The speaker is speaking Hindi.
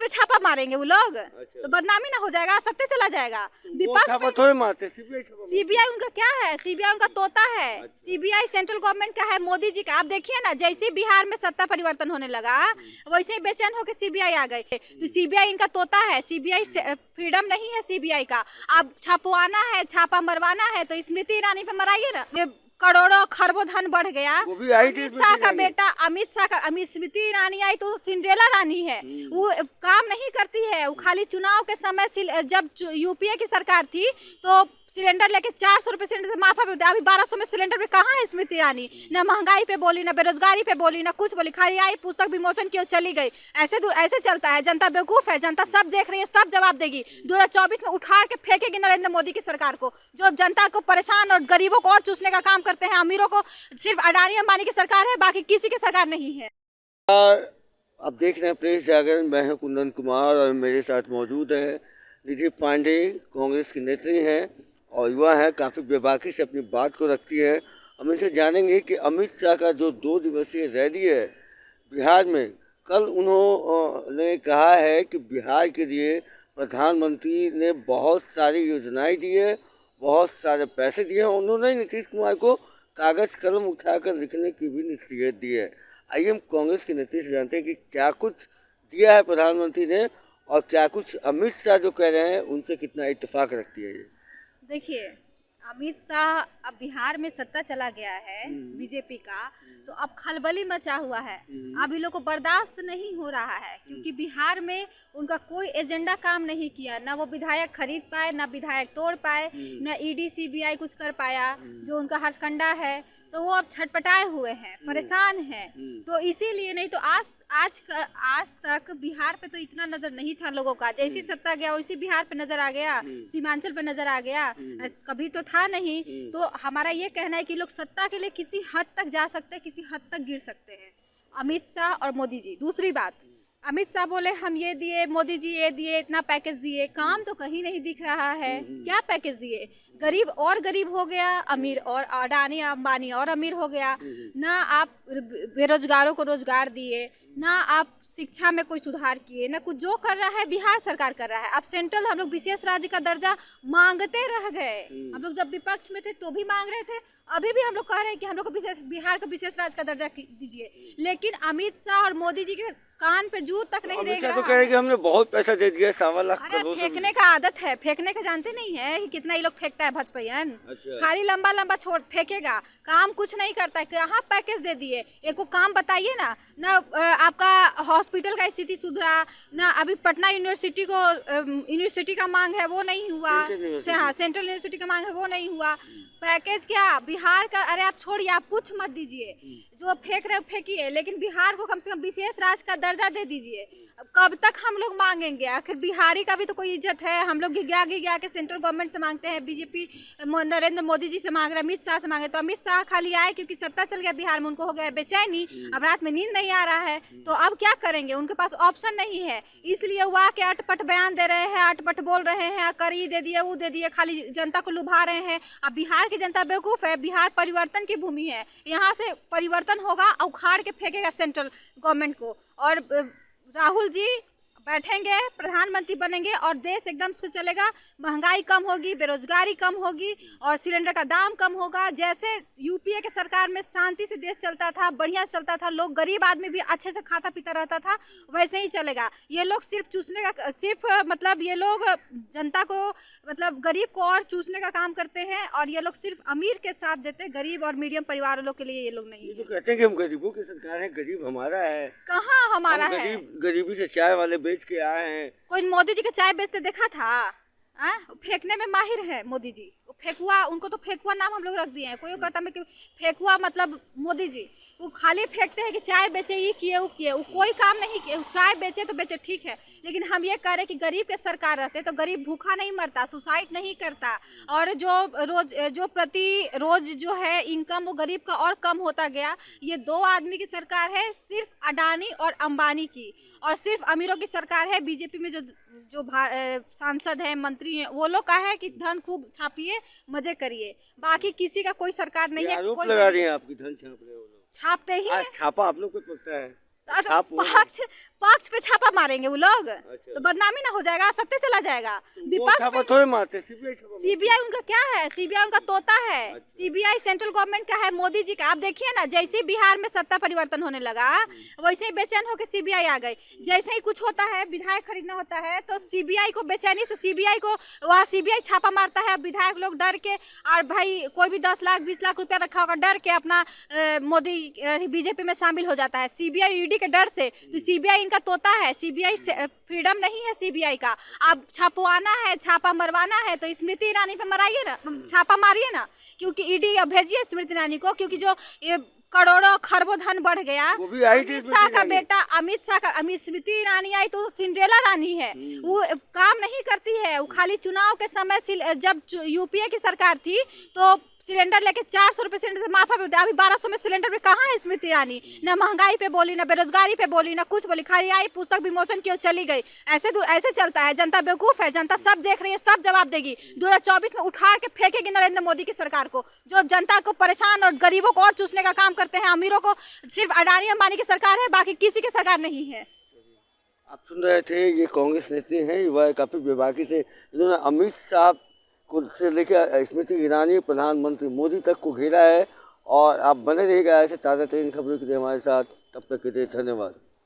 पे छापा मारेंगे वो लोग। अच्छा। तो बदनामी ना हो जाएगा, सत्य चला जाएगा। वो विपक्ष छापा पे थोड़े मारते, सीबीआई छापा मारती है। सीबीआई उनका क्या है, सीबीआई उनका तोता है। अच्छा। सीबीआई सेंट्रल गवर्नमेंट का है, मोदी जी का। आप देखिए ना, जैसे ही बिहार में सत्ता परिवर्तन होने लगा वैसे ही बेचैन होकर सीबीआई आ गए। तो सीबीआई इनका तोता है, सीबीआई फ्रीडम नहीं है सीबीआई का। आप छपवाना है, छापा मरवाना है तो स्मृति ईरानी पे मराइए ना। ये करोड़ों खरबों धन बढ़ गया। वो भी आई थी अमित शाह स्मृति का ईरानी। बेटा, अमित स्मृति ईरानी आई तो सिंड्रेला रानी है। वो काम नहीं करती है, वो खाली चुनाव के समय जब यूपीए की सरकार थी तो सिलेंडर लेके 400 रुपए सिलेंडर माफा पे, अभी 1200 में सिलेंडर पे कहाँ है स्मृति ईरानी। ना महंगाई पे बोली, ना बेरोजगारी पे बोली, ना कुछ बोली, खाली आई पुस्तक विमोचन की और चली गई। ऐसे चलता है, जनता बेवकूफ है, जनता सब देख रही है, सब जवाब देगी। 2024 में उठाड़ के फेंकेगी नरेंद्र मोदी की सरकार को, जो जनता को परेशान और गरीबों को और चूसने का काम करते हैं। अमीरों को सिर्फ अडानी अंबानी की सरकार है, बाकी किसी की सरकार नहीं है। आप देख रहे हैं प्रेस जागरण, मैं हूं कुंदन कुमार और मेरे साथ मौजूद है निधि पांडे, कांग्रेस की नेत्री हैं और युवा है, काफ़ी बेबाकी से अपनी बात को रखती है। हम इनसे जानेंगे कि अमित शाह का जो 2 दिवसीय रैली है बिहार में, कल उन्होंने कहा है कि बिहार के लिए प्रधानमंत्री ने बहुत सारी योजनाएं दी है, बहुत सारे पैसे दिए हैं। उन्होंने नीतीश कुमार को कागज कलम उठाकर लिखने की भी नसीहत दी है। आइए हम कांग्रेस के नेता से जानते हैं कि क्या कुछ दिया है प्रधानमंत्री ने और क्या कुछ अमित शाह जो कह रहे हैं उनसे कितना इत्तेफाक रखती है ये। देखिए, अमित शाह अब बिहार में सत्ता चला गया है बीजेपी का, तो अब खलबली मचा हुआ है। अब इन लोग को बर्दाश्त नहीं हो रहा है, क्योंकि बिहार में उनका कोई एजेंडा काम नहीं किया। ना वो विधायक खरीद पाए, ना विधायक तोड़ पाए, ना ईडी सीबीआई कुछ कर पाया। जो उनका हथकंडा है तो वो अब छटपटाए हुए हैं, परेशान हैं। तो इसीलिए, नहीं तो आज तक बिहार पे तो इतना नजर नहीं था लोगों का। जैसी सत्ता गया वैसी बिहार पे नजर आ गया, सीमांचल पे नजर आ गया, कभी तो था नहीं। तो हमारा ये कहना है कि लोग सत्ता के लिए किसी हद तक जा सकते हैं, किसी हद तक गिर सकते हैं। अमित शाह और मोदी जी। दूसरी बात, अमित शाह बोले हम ये दिए, मोदी जी ये दिए, इतना पैकेज दिए, काम तो कहीं नहीं दिख रहा है। क्या पैकेज दिए? गरीब और गरीब हो गया, अमीर और अडानी अंबानी और अमीर हो गया। ना आप बेरोजगारों को रोजगार दिए, ना आप शिक्षा में कोई सुधार किए, ना कुछ। जो कर रहा है बिहार सरकार कर रहा है। अब सेंट्रल हम लोग विशेष राज्य का दर्जा मांगते रह गए। हम लोग जब विपक्ष में थे तो भी मांग रहे थे, अभी भी हम लोग कह रहे हैं कि हम लोग को बिहार का विशेष राज्य का दर्जा दीजिए। लेकिन अमित शाह और मोदी जी के कान पे जूत तक नहीं देख रहा। तो कह रहे कि हमने बहुत पैसा दे दिया, 1.25 लाख अरे करोड़। फेंकने का आदत है, फेंकने का जानते नहीं है कि कितना ये लोग फेंकता है भजपैन। अच्छा। खाली लंबा लंबा छोड़ फेंकेगा, काम कुछ नहीं करता है। कहाँ पैकेज दे दिए? एक को काम बताइए ना। ना आपका हॉस्पिटल का स्थिति सुधरा, ना अभी पटना यूनिवर्सिटी को यूनिवर्सिटी का मांग है वो नहीं हुआ। हाँ, सेंट्रल यूनिवर्सिटी का मांग है वो नहीं हुआ। पैकेज क्या बिहार का? अरे आप छोड़िए, आप कुछ मत दीजिए, जो फेंक रहे फेंकिए, लेकिन बिहार को कम से कम विशेष राज्य का दर्जा दे दीजिए। कब तक हम लोग मांगेंगे? आखिर बिहारी का भी तो कोई इज्जत है। हम लोग गिगा के सेंट्रल गवर्नमेंट से मांगते हैं, बीजेपी नरेंद्र मोदी जी से मांग रहे हैं, अमित शाह से मांगे। तो अमित शाह खाली आए क्योंकि सत्ता चल गया बिहार में, उनको हो गया बेचैनी, अब रात में नींद नहीं आ रहा है। तो अब क्या करेंगे? उनके पास ऑप्शन नहीं है, इसलिए वो आके अटपट बयान दे रहे हैं, अटपट बोल रहे हैं, कर ये दे दिए, वो दे दिए, खाली जनता को लुभा रहे हैं। अब बिहार की जनता बेवकूफ है। बिहार परिवर्तन की भूमि है, यहाँ से परिवर्तन होगा, उखाड़ के फेंकेगा सेंट्रल गवर्नमेंट को। और राहुल जी बैठेंगे, प्रधानमंत्री बनेंगे और देश एकदम से चलेगा। महंगाई कम होगी, बेरोजगारी कम होगी और सिलेंडर का दाम कम होगा। जैसे यूपीए के सरकार में शांति से देश चलता था, बढ़िया चलता था, लोग गरीब आदमी भी अच्छे से खाता पीता रहता था, वैसे ही चलेगा। ये लोग सिर्फ चूसने का, सिर्फ मतलब ये लोग जनता को, मतलब गरीब को और चूसने का काम करते हैं। और ये लोग सिर्फ अमीर के साथ देते हैं, गरीब और मीडियम परिवार वालों के लिए ये लोग नहीं। ये तो कहते हैं कि हम गरीबों की सरकार है, गरीब हमारा है। कहाँ हमारा है? गरीबी से चाय वाले बेच के आए हैं। कोई मोदी जी के चाय बेचते देखा था? फेंकने में माहिर है मोदी जी। फेंकुआ, उनको तो फेंकुआ नाम हम लोग रख दिए हैं। कोई कहता है कि फेंकुआ मतलब मोदी जी, वो खाली फेंकते हैं कि चाय बेचे, ये किए वो किए, वो कोई काम नहीं किए। चाय बेचे तो बेचे, ठीक है, लेकिन हम ये कह रहे हैं कि गरीब के सरकार रहते तो गरीब भूखा नहीं मरता, सुसाइड नहीं करता। और जो प्रति रोज जो है इनकम वो गरीब का और कम होता गया। ये 2 आदमी की सरकार है, सिर्फ अडानी और अंबानी की, और सिर्फ अमीरों की सरकार है। बीजेपी में जो सांसद हैं, मंत्री हैं, वो लोग का है कि धन खूब छापिए, मजे करिए, बाकी किसी का कोई सरकार नहीं है। आरोप लगा रही हैं आपकी, धन छाप रहे हो लोग। छापते ही हैं। छापा आप लोग को पता है? पक्ष पे छापा मारेंगे वो लोग, तो बदनामी ना हो जाएगा, सत्य चला जाएगा। विपक्ष छापा थोड़े मारते, सीबीआई उनका क्या है, सीबीआई उनका तोता है। सीबीआई सेंट्रल गवर्नमेंट का है, मोदी जी का। आप देखिए ना, जैसे ही बिहार में सत्ता परिवर्तन होने लगा वैसे ही बेचैन होकर सीबीआई आ गई। जैसे ही कुछ होता है, विधायक खरीदना होता है, तो सीबीआई को बेचैनी से सीबीआई को वहाँ सीबीआई छापा मारता है। विधायक लोग डर के, और भाई कोई भी 10 लाख 20 लाख रुपया रखा होगा, डर के अपना मोदी बीजेपी में शामिल हो जाता है सीबीआई ईडी के डर से। तो सीबीआई इनका तोता है, सीबीआई फ्रीडम नहीं है सीबीआई का। अब छापवाना है, छापा मरवाना है तो स्मृति ईरानी पे मराइए ना, छापा मारिए ना, क्योंकि ईडी भेजिए स्मृति ईरानी को, क्योंकि जो ये करोड़ों खरबों धन बढ़ गया। वो भी आई थी अमित शाह का बेटा, अमित स्मृति ईरानी आई तो सिंड्रेला रानी है, वो काम नहीं करती है। वो खाली चुनाव के समय, जब यूपीए की सरकार थी तो सिलेंडर लेके 400 रुपए सिलेंडर माफा पे, अभी 1200 में सिलेंडर पे कहाँ है स्मृति ईरानी? न महंगाई पे बोली, न बेरोजगारी पे बोली, न कुछ बोली, खाली आई पुस्तक विमोचन की चली गई। ऐसे चलता है, जनता बेवकूफ है, जनता सब देख रही है, सब जवाब देगी। 2024 में उठाड़ के फेंकेगी नरेंद्र मोदी की सरकार को, जो जनता को परेशान और गरीबों को और चूसने का काम करते हैं। अमीरों को सिर्फ अडानी अंबानी की सरकार है, बाकी किसी की सरकार नहीं है। आप सुन रहे थे, ये कांग्रेस नेता हैं, युवा काफी बेबाकी से इन्होंने अमित शाह को से लेकर स्मृति ईरानी, प्रधानमंत्री मोदी तक को घेरा है। और आप बने रहिएगा ऐसे ताज़ा तरीन खबरों के लिए हमारे साथ। तब तक के लिए धन्यवाद।